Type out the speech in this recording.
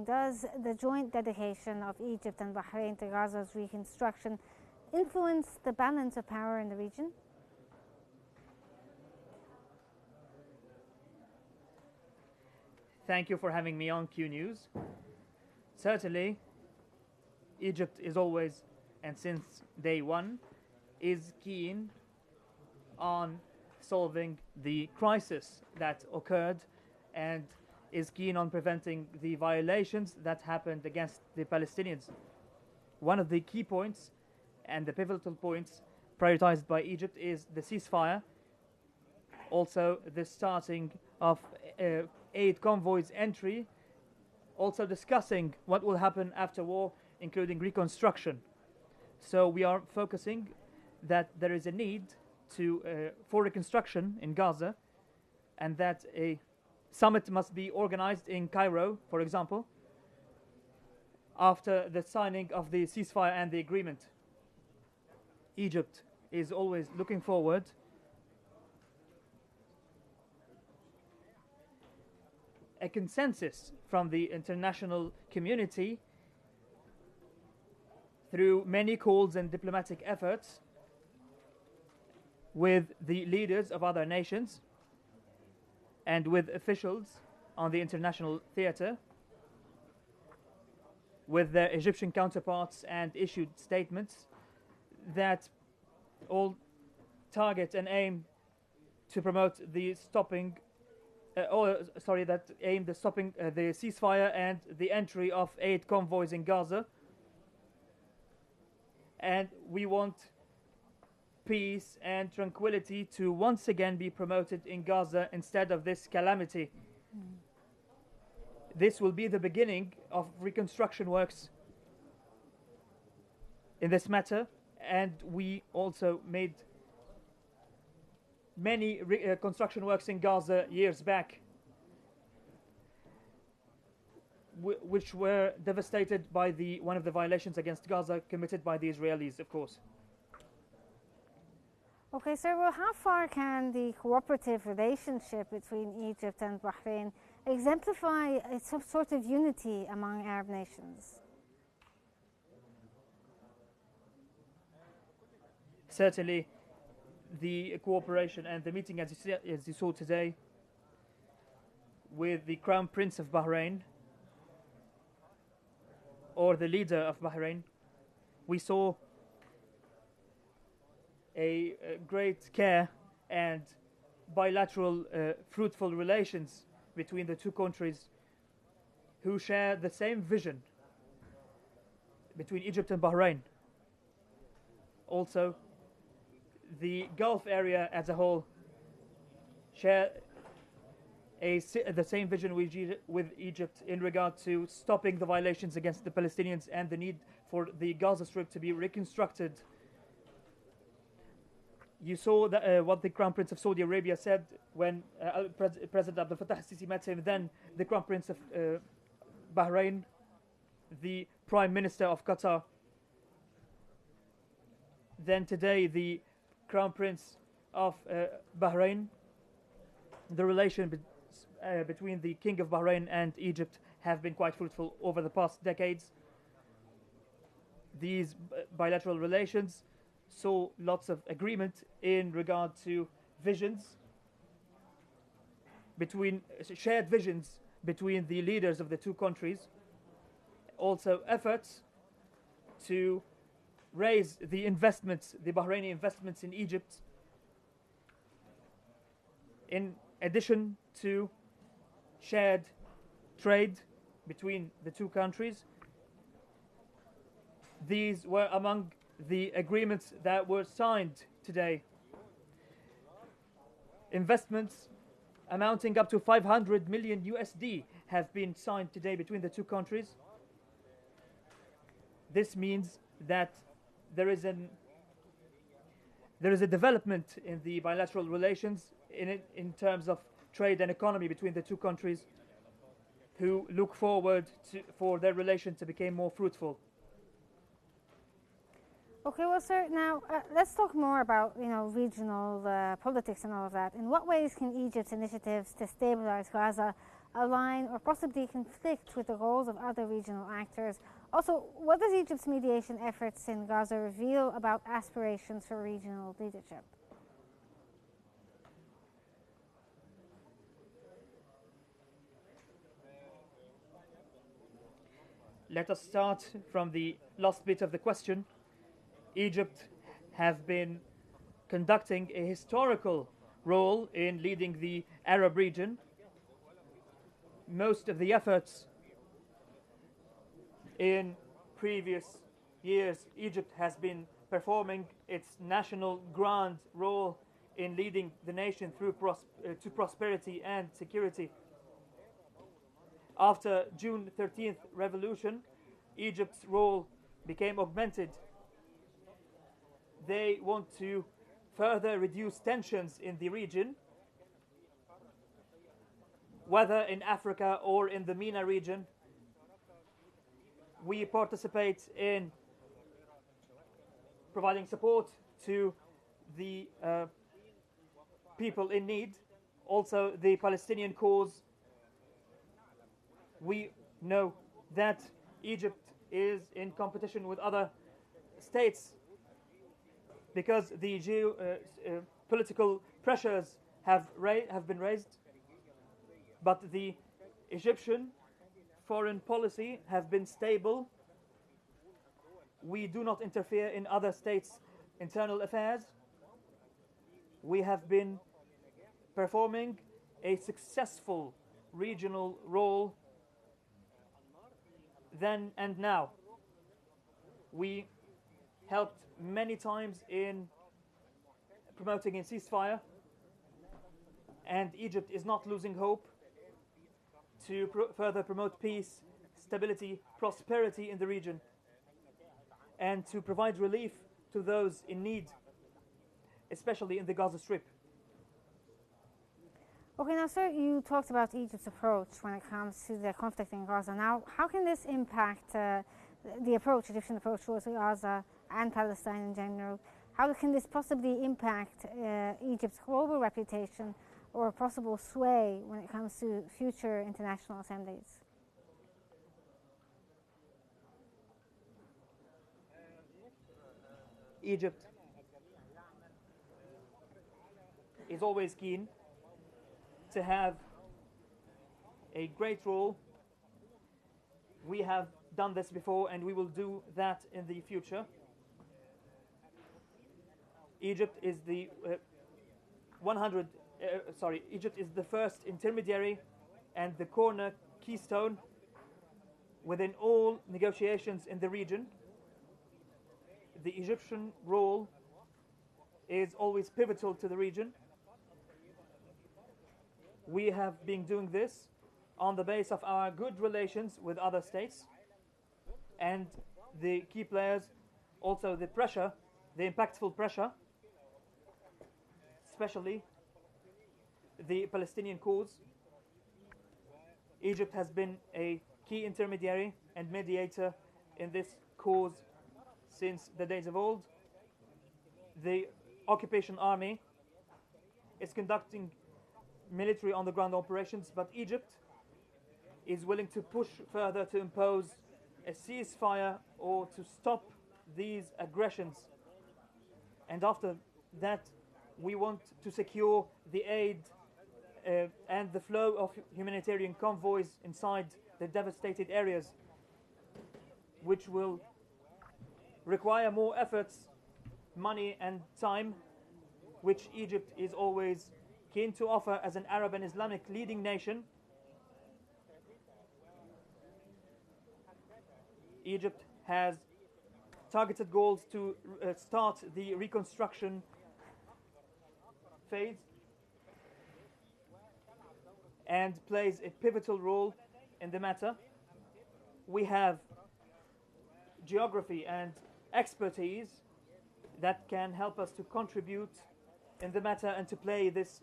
does the joint dedication of Egypt and Bahrain to Gaza's reconstruction influence the balance of power in the region? Thank you for having me on QNews. Certainly, Egypt is always, and since day one, is keen on solving the crisis that occurred and is keen on preventing the violations that happened against the Palestinians. One of the key points and the pivotal points prioritized by Egypt is the ceasefire, also the starting of aid convoys entry, also discussing what will happen after war, including reconstruction. So we are focusing that there is a need for reconstruction in Gaza, and that a summit must be organized in Cairo, for example, after the signing of the ceasefire and the agreement. Egypt is always looking forward a consensus from the international community through many calls and diplomatic efforts with the leaders of other nations and with officials on the international theater, with their Egyptian counterparts, and issued statements that all target and aim to promote the stopping that aim the stopping the ceasefire and the entry of aid convoys in Gaza. And we want peace and tranquility to once again be promoted in Gaza instead of this calamity. This will be the beginning of reconstruction works in this matter, and we also made many construction works in Gaza years back, which were devastated by one of the violations against Gaza committed by the Israelis, of course. Okay, sir, well, how far can the cooperative relationship between Egypt and Bahrain exemplify some sort of unity among Arab nations? Certainly, the cooperation and the meeting, as you saw today, with the Crown Prince of Bahrain, or the leader of Bahrain, we saw a great care and bilateral fruitful relations between the two countries who share the same vision between Egypt and Bahrain. Also, the Gulf area as a whole share the same vision with Egypt in regard to stopping the violations against the Palestinians and the need for the Gaza Strip to be reconstructed. You saw what the Crown Prince of Saudi Arabia said when President Abdel Fattah al-Sisi met him, then the Crown Prince of Bahrain, the Prime Minister of Qatar, then today the Crown Prince of Bahrain. The relation between the King of Bahrain and Egypt have been quite fruitful over the past decades. These bilateral relations saw lots of agreement in regard to shared visions between the leaders of the two countries. Also efforts to raise the Bahraini investments in Egypt, in addition to shared trade between the two countries. These were among the agreements that were signed today. Investments amounting up to 500 million USD have been signed today between the two countries. This means that there is a development in the bilateral relations in terms of trade and economy between the two countries, who look forward for their relation to become more fruitful. Okay, well, sir, now let's talk more about regional politics and all of that. In what ways can Egypt's initiatives to stabilize Gaza align or possibly conflict with the roles of other regional actors? Also, what does Egypt's mediation efforts in Gaza reveal about aspirations for regional leadership? Let us start from the last bit of the question. Egypt have been conducting a historical role in leading the Arab region. Most of the efforts in previous years, Egypt has been performing its national grand role in leading the nation through to prosperity and security. After June 13th revolution, Egypt's role became augmented. They want to further reduce tensions in the region, whether in Africa or in the MENA region. We participate in providing support to the people in need, also the Palestinian cause. We know that Egypt is in competition with other states because the political pressures have been raised, but the Egyptian foreign policy have been stable. We do not interfere in other states' internal affairs. We have been performing a successful regional role then and now. We helped many times in promoting a ceasefire, and Egypt is not losing hope to further promote peace, stability, prosperity in the region, and to provide relief to those in need, especially in the Gaza Strip. Okay, now, sir, you talked about Egypt's approach when it comes to the conflict in Gaza. Now, how can this impact the Egyptian approach towards Gaza and Palestine in general? How can this possibly impact Egypt's global reputation or possible sway when it comes to future international assemblies? Egypt is always keen to have a great role. We have done this before and we will do that in the future. Egypt is the Egypt is the first intermediary and the corner keystone within all negotiations in the region. The Egyptian role is always pivotal to the region. We have been doing this on the base of our good relations with other states and the key players, also the pressure, the impactful pressure, especially the Palestinian cause. Egypt has been a key intermediary and mediator in this cause since the days of old. The occupation army is conducting military on-the-ground operations, but Egypt is willing to push further to impose a ceasefire or to stop these aggressions. And after that, we want to secure the aid and the flow of humanitarian convoys inside the devastated areas, which will require more efforts, money and time, which Egypt is always keen to offer as an Arab and Islamic leading nation. Egypt has targeted goals to start the reconstruction phase and plays a pivotal role in the matter. We have geography and expertise that can help us to contribute in the matter and to play this